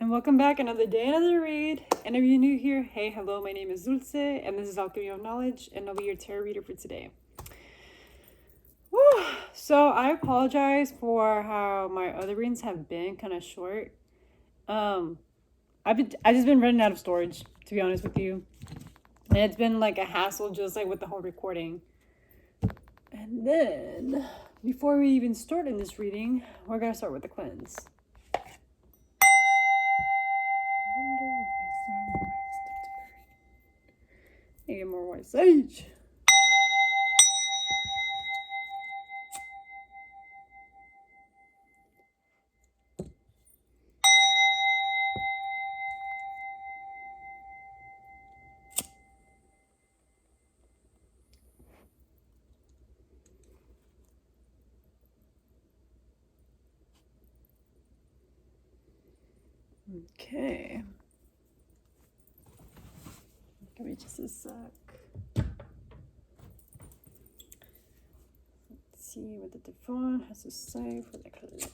And welcome back, another day, another read. And if you're new here, hey, hello, my name is Dulce, and this is Alchemy of Knowledge, and I'll be your tarot reader for today. Whew. So I apologize for how my other readings have been kind of short. I've just been running out of storage, to be honest with you. And it's been like a hassle just like with the whole recording. And then, before we even start in this reading, we're going to start with the cleanse. Get more white sage. Okay. Give me just a sec. Let's see what the Devon has to say for the collective.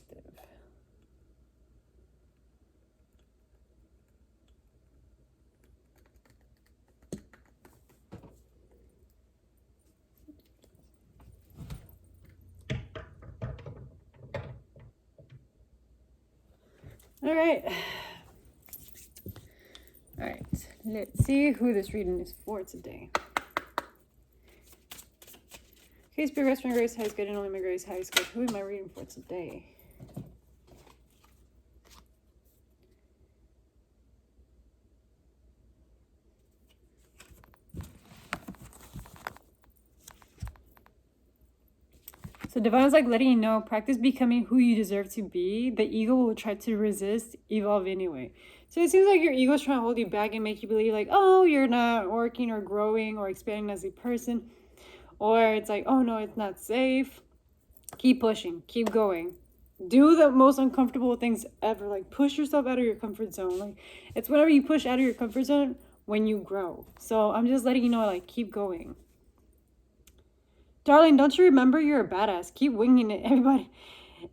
All right. All right. Let's see who this reading is for today. Okay, Spirit Rest, my grace, high is good, and only my grace, high is good. Who am I reading for today? So Divine's like letting you know, practice becoming who you deserve to be. The ego will try to resist, evolve anyway. So it seems like your ego is trying to hold you back and make you believe like, oh, you're not working or growing or expanding as a person. Or it's like, oh no, it's not safe. Keep pushing, keep going. Do the most uncomfortable things ever. Like push yourself out of your comfort zone. Like it's whenever you push out of your comfort zone when you grow. So I'm just letting you know, like, keep going. Darling, don't you remember you're a badass? Keep winging it, everybody.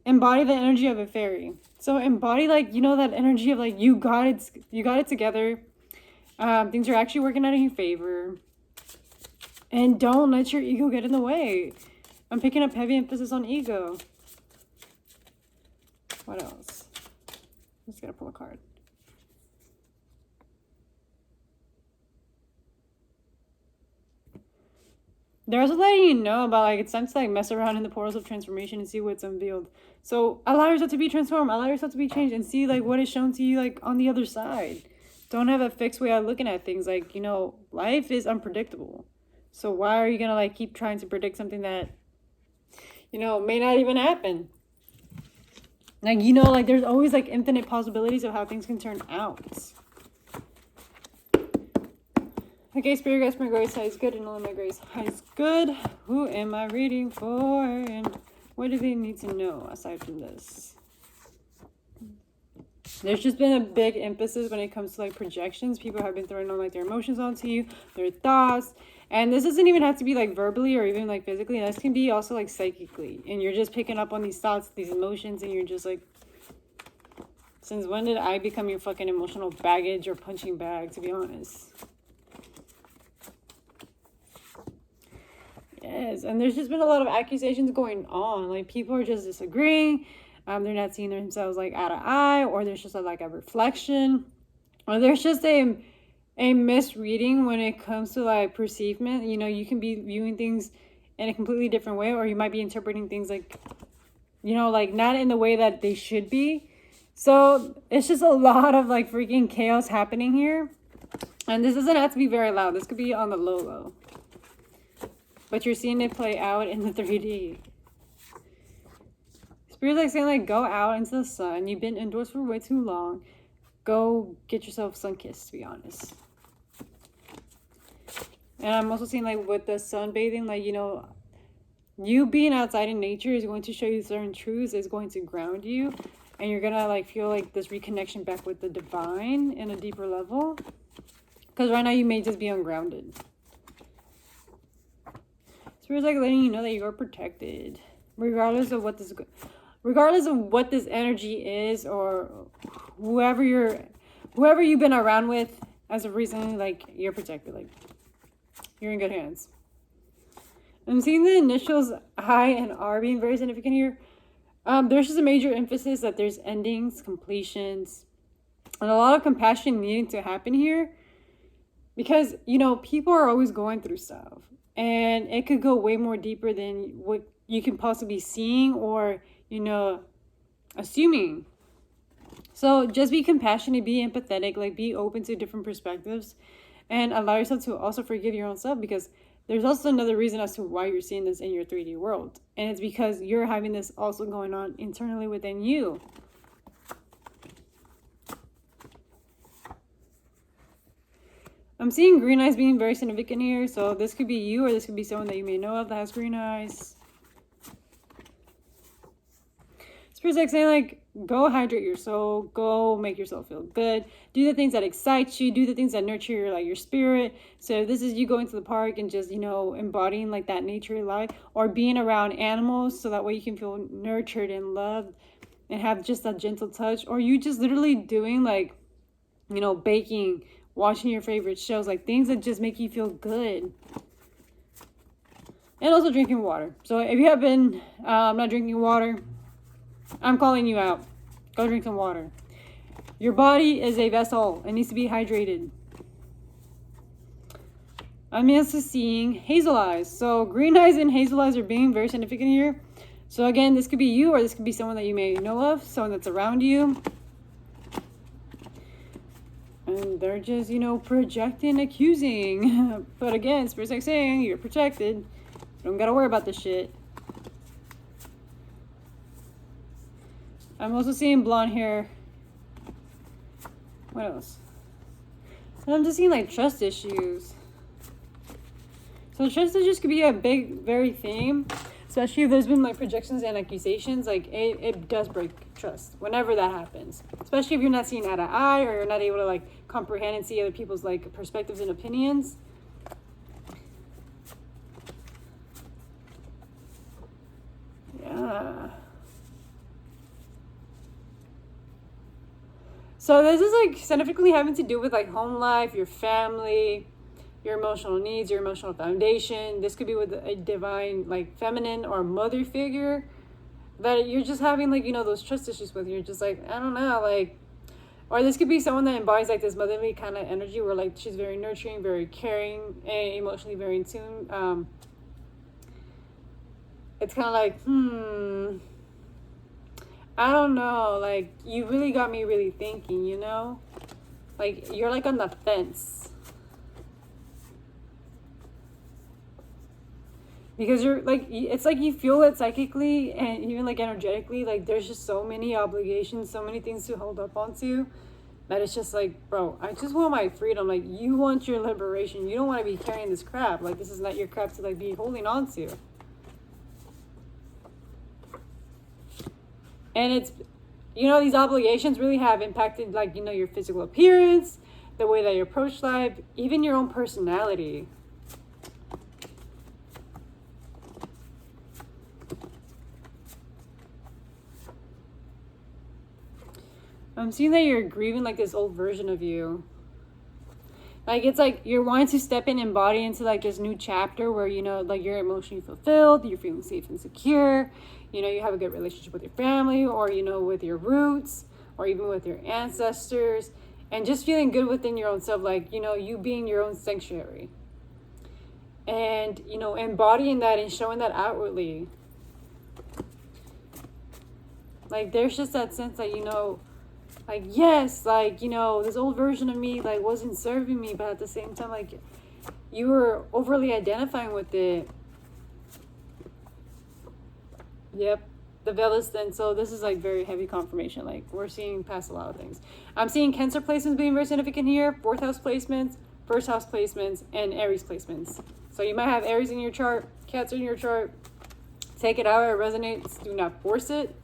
Embody the energy of a fairy. So embody, like, you know, that energy of like, you got it together. Things are actually working out in your favor. And don't let your ego get in the way. I'm picking up heavy emphasis on ego. What else? I'm just gonna pull a card. They're also letting you know about like it's time to like mess around in the portals of transformation and see what's unveiled. So allow yourself to be transformed, allow yourself to be changed, and see like what is shown to you like on the other side. Don't have a fixed way of looking at things. Like, you know, life is unpredictable. So why are you gonna like keep trying to predict something that, you know, may not even happen? Like, you know, like there's always like infinite possibilities of how things can turn out. Okay, Spirit Guides, my grace high is good, and only my grace high is good. Who am I reading for, and what do they need to know aside from this? There's just been a big emphasis when it comes to like projections. People have been throwing on like their emotions onto you, their thoughts, and this doesn't even have to be like verbally or even like physically. This can be also like psychically, and you're just picking up on these thoughts, these emotions, and you're just like, since when did I become your fucking emotional baggage or punching bag, to be honest? Yes, and there's just been a lot of accusations going on. Like, people are just disagreeing. They're not seeing themselves like eye to eye, or there's just like a reflection, or there's just a misreading when it comes to like perceivement. You know, you can be viewing things in a completely different way, or you might be interpreting things like, you know, like not in the way that they should be. So it's just a lot of like freaking chaos happening here. And this doesn't have to be very loud. This could be on the low. But you're seeing it play out in the 3D. Spirit's like saying, like, go out into the sun. You've been indoors for way too long. Go get yourself sun-kissed, to be honest. And I'm also seeing, like, with the sunbathing, like, you know, you being outside in nature is going to show you certain truths. It's going to ground you. And you're going to, like, feel, like, this reconnection back with the divine in a deeper level. Because right now you may just be ungrounded. Spirit's like letting you know that you're protected, regardless of what this energy is or whoever you've been around with as of recently, like, you're protected. Like, you're in good hands. I'm seeing the initials I and R being very significant here. There's just a major emphasis that there's endings, completions, and a lot of compassion needing to happen here. Because, people are always going through stuff. And it could go way more deeper than what you can possibly be seeing or, assuming. So just be compassionate, be empathetic, like be open to different perspectives, and allow yourself to also forgive your own self, because there's also another reason as to why you're seeing this in your 3D world. And it's because you're having this also going on internally within you. I'm seeing green eyes being very significant here. So this could be you, or this could be someone that you may know of that has green eyes. Spirit's like saying, like, go hydrate your soul. Go make yourself feel good. Do the things that excite you. Do the things that nurture your spirit. So this is you going to the park and just, embodying like that nature life, or being around animals so that way you can feel nurtured and loved and have just a gentle touch. Or you just literally doing like, baking, watching your favorite shows, like things that just make you feel good. And also drinking water. So if you have been not drinking water, I'm calling you out. Go drink some water. Your body is a vessel. It needs to be hydrated. I'm also seeing hazel eyes. So green eyes and hazel eyes are being very significant here. So again, this could be you, or this could be someone that you may know of, someone that's around you. And they're just, projecting, accusing. But again, Spirit's like saying, you're protected. You don't gotta worry about this shit. I'm also seeing blonde hair. What else? And I'm just seeing like trust issues. So trust issues could be a big, very theme. Especially if there's been like projections and accusations. Like it does break trust whenever that happens. Especially if you're not seeing eye to eye, or you're not able to like comprehend and see other people's like perspectives and opinions. Yeah. So this is like significantly having to do with like home life, your family, your emotional needs, your emotional foundation. This could be with a divine like feminine or mother figure that you're just having like, those trust issues with. You're just like, I don't know, like, or this could be someone that embodies like this motherly kind of energy where like she's very nurturing, very caring, and emotionally very in tune. It's kind of like, I don't know, like, you really got me really thinking, Like, you're, like, on the fence. Because you're, like, it's like you feel it psychically and even, like, energetically. Like, there's just so many obligations, so many things to hold up onto, that it's just like, bro, I just want my freedom. Like, you want your liberation. You don't want to be carrying this crap. Like, this is not your crap to, like, be holding on to. And it's, these obligations really have impacted, like, your physical appearance, the way that you approach life, even your own personality. I'm seeing that you're grieving, like, this old version of you. Like, it's like you're wanting to step in and embody into, like, this new chapter where, like, you're emotionally fulfilled, you're feeling safe and secure. You have a good relationship with your family, or, with your roots, or even with your ancestors, and just feeling good within your own self, like, you being your own sanctuary. And, embodying that and showing that outwardly. Like, there's just that sense that, like, yes, like, this old version of me, like, wasn't serving me, but at the same time, like, you were overly identifying with it. Yep, the veil is thin. So this is like very heavy confirmation. Like, we're seeing past a lot of things. I'm seeing Cancer placements being very significant here. 4th house placements, 1st house placements, and Aries placements. So you might have Aries in your chart, Cancer in your chart. Take it out where it resonates. Do not force it.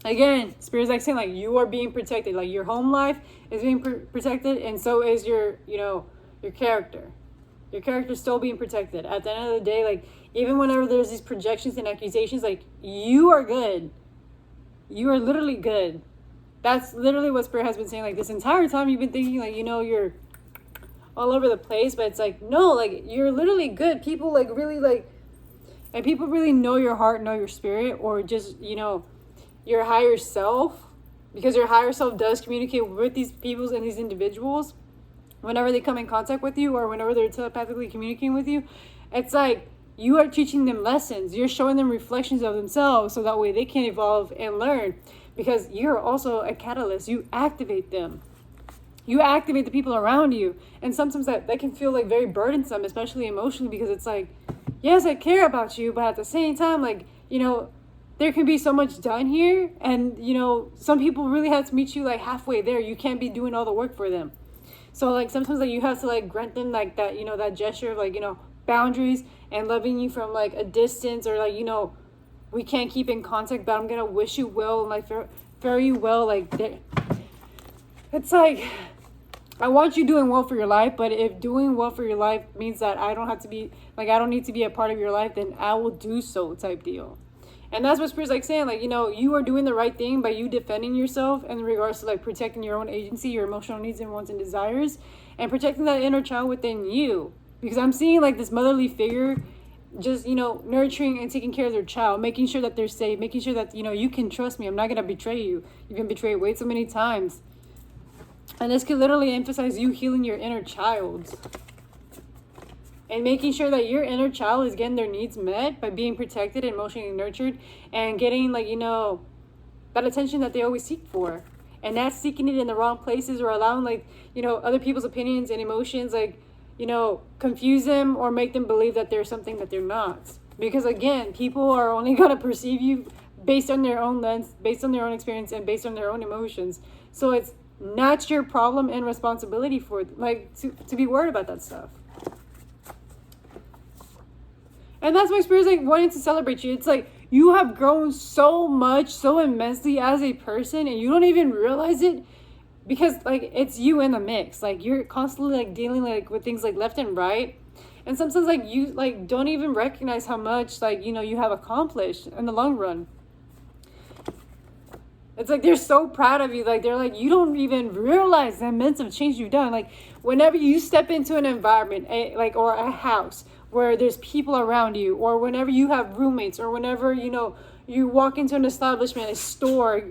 Again, Spirit's like saying, like, you are being protected. Like, your home life is being protected, and so is your, your character. Your character's still being protected. At the end of the day, like, even whenever there's these projections and accusations, like, you are good. You are literally good. That's literally what Spirit has been saying. Like, this entire time you've been thinking, like, you're all over the place, but it's like, no, like, you're literally good. People, like, really, like, and people really know your heart, know your spirit, or just, your higher self, because your higher self does communicate with these people and these individuals whenever they come in contact with you, or whenever they're telepathically communicating with you. It's like you are teaching them lessons. You're showing them reflections of themselves, so that way they can evolve and learn, because you're also a catalyst. You activate them. You activate the people around you. And sometimes that can feel like very burdensome, especially emotionally, because it's like, yes, I care about you, but at the same time, like, there can be so much done here. And, some people really have to meet you like halfway there. You can't be doing all the work for them. So like sometimes like you have to like grant them like that, that gesture of like, boundaries and loving you from like a distance, or like, we can't keep in contact, but I'm going to wish you well and like fare you well. Like, it's like, I want you doing well for your life, but if doing well for your life means that I don't need to be a part of your life, then I will do so, type deal. And that's what Spirit's like saying, like, you are doing the right thing by you defending yourself in regards to like protecting your own agency, your emotional needs and wants and desires, and protecting that inner child within you. Because I'm seeing like this motherly figure just, nurturing and taking care of their child, making sure that they're safe, making sure that, you can trust me. I'm not going to betray you. You've been betrayed way so many times. And this could literally emphasize you healing your inner child. And making sure that your inner child is getting their needs met by being protected and emotionally nurtured, and getting like, that attention that they always seek for. And not seeking it in the wrong places, or allowing like, other people's opinions and emotions, like, confuse them or make them believe that they're something that they're not. Because again, people are only going to perceive you based on their own lens, based on their own experience, and based on their own emotions. So it's not your problem and responsibility for like to be worried about that stuff. And that's why Spirit's like wanting to celebrate you. It's like you have grown so much, so immensely as a person, and you don't even realize it, because like it's you in the mix. Like you're constantly like dealing like with things like left and right, and sometimes like you like don't even recognize how much like you have accomplished in the long run. It's like they're so proud of you. Like they're like, you don't even realize the immense of change you've done. Like whenever you step into an environment, or a house where there's people around you, or whenever you have roommates, or whenever you walk into an establishment, a store,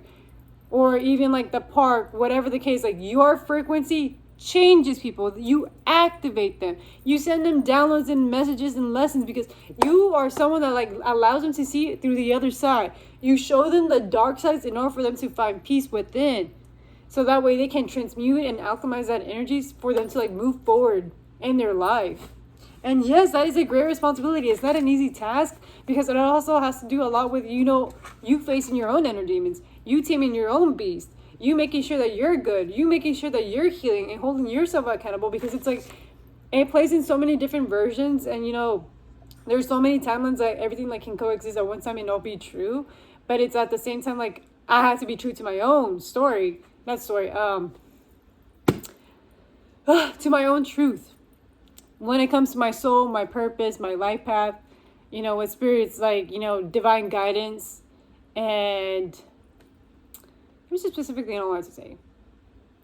or even like the park, whatever the case, like your frequency changes people. You activate them. You send them downloads and messages and lessons, because you are someone that like allows them to see it through the other side. You show them the dark sides in order for them to find peace within, so that way they can transmute and alchemize that energy for them to like move forward in their life. And yes, that is a great responsibility. It's not an easy task, because it also has to do a lot with you facing your own inner demons, you taming your own beast, you making sure that you're good, you making sure that you're healing and holding yourself accountable, because it's like it plays in so many different versions, and there's so many timelines that everything like can coexist at one time and not be true. But it's at the same time like I have to be true to my own story, to my own truth when it comes to my soul, my purpose, my life path, with Spirit's like, divine guidance. And here's specifically I don't know what to say.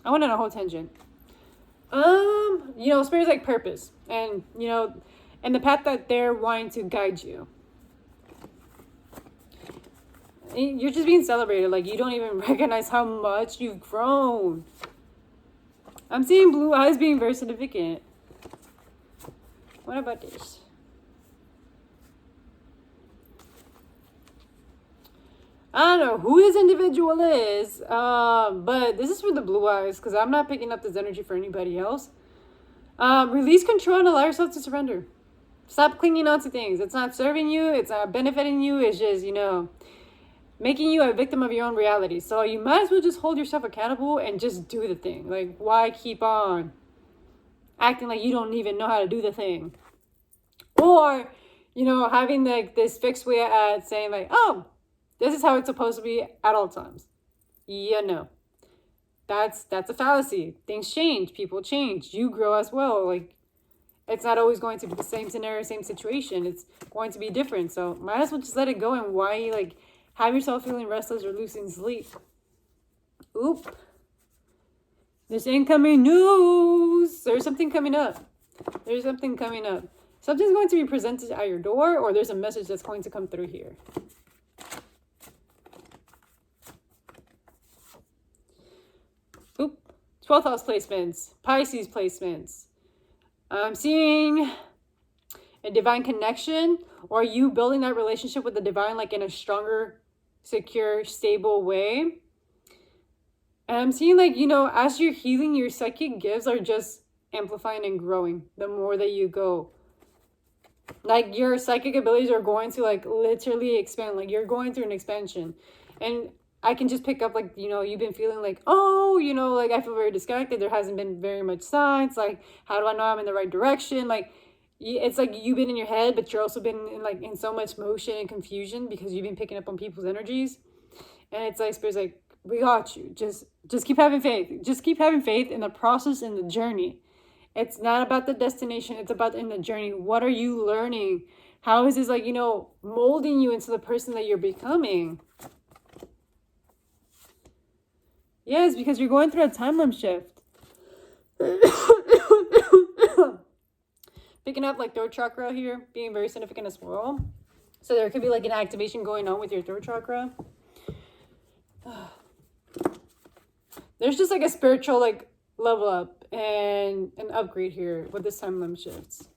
I went on a whole tangent. Spirit's like purpose, and and the path that they're wanting to guide you. You're just being celebrated. Like you don't even recognize how much you've grown. I'm seeing blue eyes being very significant. What about this? I don't know who this individual is, but this is for the blue eyes, because I'm not picking up this energy for anybody else. Release control and allow yourself to surrender. Stop clinging on to things. It's not serving you. It's not benefiting you. It's just, making you a victim of your own reality. So you might as well just hold yourself accountable and just do the thing. Like, why keep on acting like you don't even know how to do the thing? Or, having like this fixed way at saying like, oh, this is how it's supposed to be at all times. Yeah, no. That's a fallacy. Things change. People change. You grow as well. Like, it's not always going to be the same scenario, same situation. It's going to be different. So might as well just let it go. And why have yourself feeling restless or losing sleep. Oop. There's incoming news. There's something coming up. There's something coming up. Something's going to be presented at your door, or there's a message that's going to come through here. Oop. 12th house placements. Pisces placements. I'm seeing a divine connection, or you building that relationship with the divine like in a stronger, secure, stable way. And I'm seeing like, you know, as you're healing, your psychic gifts are just amplifying and growing the more that you go. Like your psychic abilities are going to like literally expand. Like you're going through an expansion. And I can just pick up like, you know, you've been feeling like, oh, you know, like I feel very disconnected. There hasn't been very much signs. Like, how do I know I'm in the right direction? Like, it's like you've been in your head, but you're also been in like in so much motion and confusion because you've been picking up on people's energies. And it's like Spirit's like, we got you. Just keep having faith. Just keep having faith in the process, in the journey. It's not about the destination. It's about in the journey. What are you learning? How is this like, you know, molding you into the person that you're becoming? Yes, because you're going through a timeline shift. Picking up like third chakra here, being very significant as well. So there could be like an activation going on with your third chakra. There's just like a spiritual like level up and an upgrade here with this timeline shifts.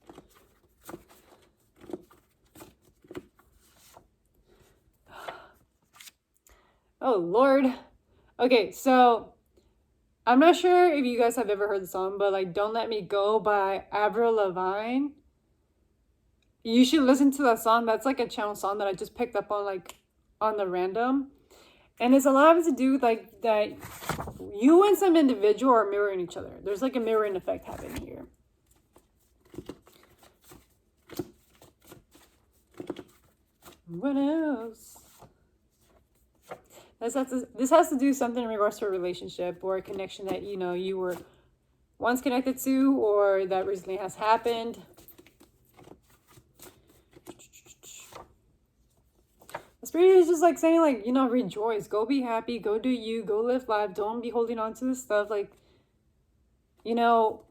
Oh Lord. Okay, so I'm not sure if you guys have ever heard the song, but like Don't Let Me Go by Avril Lavigne. You should listen to that song. That's like a channel song that I just picked up on like on the random. And it's a lot to do with like that you and some individual are mirroring each other. There's like a mirroring effect happening here. What else? This has to do something in regards to a relationship or a connection that, you know, you were once connected to or that recently has happened. The Spirit is just like saying like, you know, rejoice, go be happy, go do you, go live life. Don't be holding on to this stuff. Like, you know,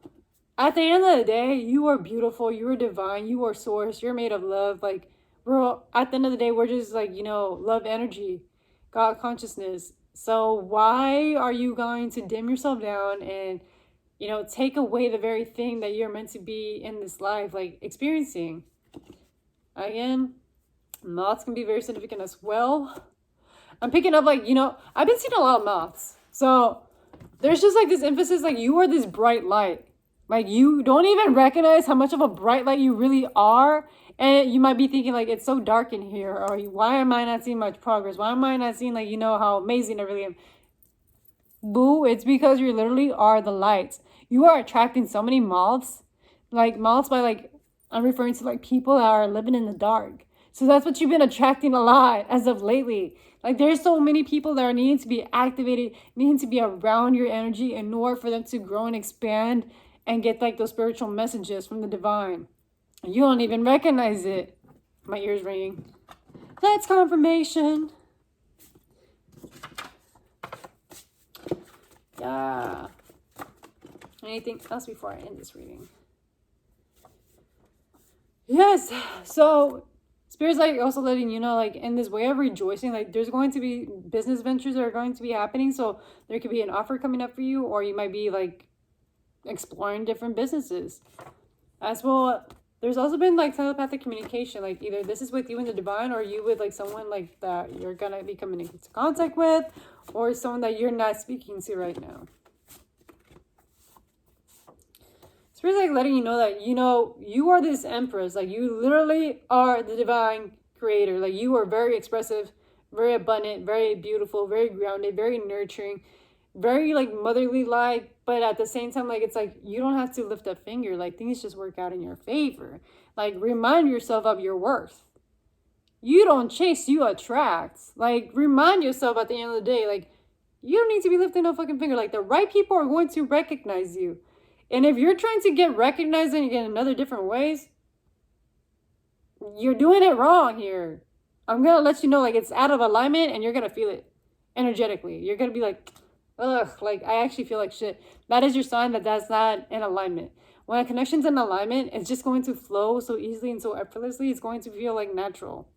at the end of the day, you are beautiful, you are divine, you are source, you're made of love. Like, bro, at the end of the day, we're just like, you know, love energy. God consciousness. So why are you going to dim yourself down and, you know, take away the very thing that you're meant to be in this life, like experiencing? Again, moths can be very significant as well. I'm picking up like, you know, I've been seeing a lot of moths. So there's just like this emphasis, like you are this bright light. Like you don't even recognize how much of a bright light you really are. And you might be thinking like, it's so dark in here. Or why am I not seeing much progress? Why am I not seeing like, you know, how amazing I really am? Boo, it's because you literally are the lights. You are attracting so many moths. Like moths by like, I'm referring to like people that are living in the dark. So that's what you've been attracting a lot as of lately. Like there's so many people that are needing to be activated, needing to be around your energy in order for them to grow and expand and get like those spiritual messages from the divine. You don't even recognize it. My ears ringing. That's confirmation. Yeah. Anything else before I end this reading? Yes. So Spirit's like also letting you know, like in this way of rejoicing, like there's going to be business ventures that are going to be happening. So there could be an offer coming up for you, or you might be like exploring different businesses as well. There's also been like telepathic communication, like either this is with you and the divine or you with like someone like that you're gonna be coming into contact with, or someone that you're not speaking to right now. It's really like letting you know that, you know, you are this empress. Like you literally are the divine creator. Like you are very expressive, very abundant, very beautiful, very grounded, very nurturing, very like motherly like, but at the same time, like it's like you don't have to lift a finger. Like things just work out in your favor. Like remind yourself of your worth. You don't chase, you attract. Like remind yourself at the end of the day, like you don't need to be lifting a fucking finger. Like the right people are going to recognize you. And if you're trying to get recognized in other different ways, you're doing it wrong here. I'm going to let you know, like, it's out of alignment, and you're going to feel it energetically. You're going to be like, ugh, like, I actually feel like shit. That is your sign that that's not in alignment. When a connection's in alignment, it's just going to flow so easily and so effortlessly. It's going to feel like natural.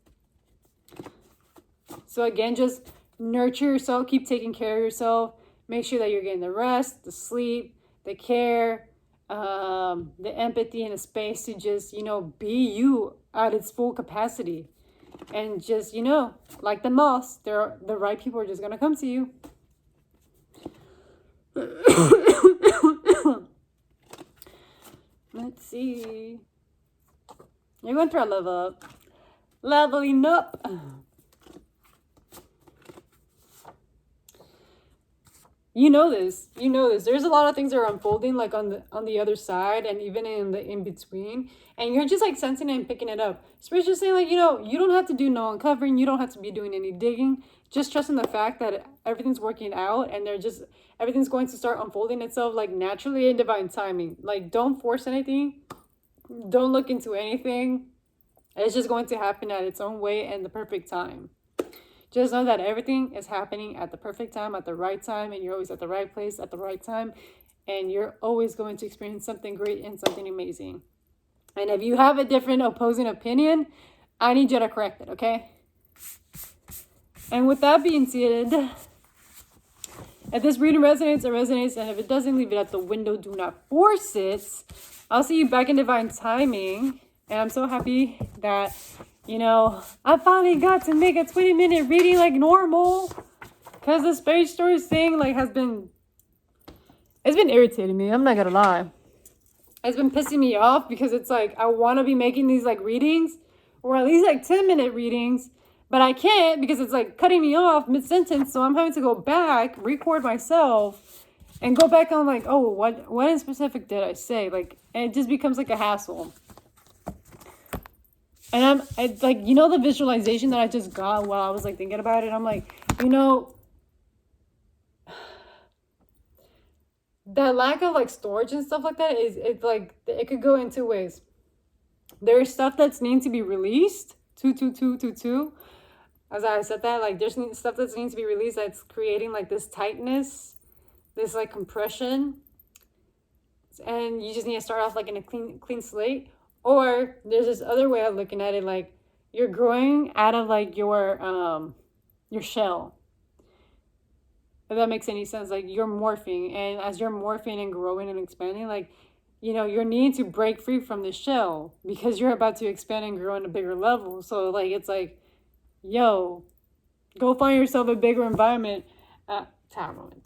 So again, just nurture yourself. Keep taking care of yourself. Make sure that you're getting the rest, the sleep, the care, the empathy, and the space to just, be you at its full capacity. And just, like the moss, the right people are just going to come to you. Let's see. You're going through a level up. Leveling up. You know this. There's a lot of things that are unfolding, like on the other side, and even in the in between, and you're just like sensing it and picking it up. Spirit's just saying, like, you don't have to do no uncovering. You don't have to be doing any digging. Just trusting the fact that everything's working out, and everything's going to start unfolding itself like naturally in divine timing. Like, don't force anything. Don't look into anything. It's just going to happen at its own way and the perfect time. Just know that everything is happening at the perfect time, at the right time, and you're always at the right place at the right time, and you're always going to experience something great and something amazing. And if you have a different opposing opinion, I need you to correct it, okay? And with that being said, if this reading resonates, it resonates, and if it doesn't, leave it at the window. Do not force it. I'll see you back in divine timing, and I'm so happy that I finally got to make a 20-minute reading like normal. Because the space stories thing, like, it's been irritating me. I'm not going to lie. It's been pissing me off because it's like, I want to be making these, like, readings. Or at least, like, 10-minute readings. But I can't because it's, like, cutting me off mid-sentence. So I'm having to go back, record myself, and go back on, like, oh, what in specific did I say? Like, and it just becomes, like, a hassle. And it's like, the visualization that I just got while I was like thinking about it. I'm like, that lack of like storage and stuff like that it's like, it could go in two ways. There's stuff that's needing to be released, 22222. As I said that, like, there's stuff that's needing to be released that's creating like this tightness, this like compression, and you just need to start off like in a clean slate. Or there's this other way of looking at it, like you're growing out of like your shell. If that makes any sense, like you're morphing, and as you're morphing and growing and expanding, like, you're needing to break free from the shell because you're about to expand and grow on a bigger level. So like, it's like, yo, go find yourself a bigger environment. Tower moment.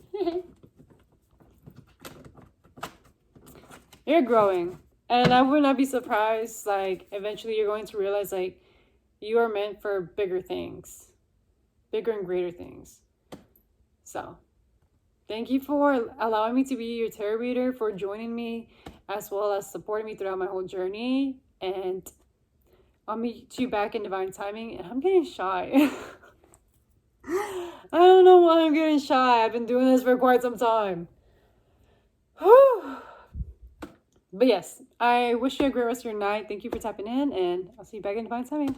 You're growing. And I would not be surprised, like, eventually you're going to realize, like, you are meant for bigger things. Bigger and greater things. So, thank you for allowing me to be your tarot reader, for joining me, as well as supporting me throughout my whole journey. And I'll meet you back in divine timing. And I'm getting shy. I don't know why I'm getting shy. I've been doing this for quite some time. Whew. But yes, I wish you a great rest of your night. Thank you for tapping in, and I'll see you back in divine timing.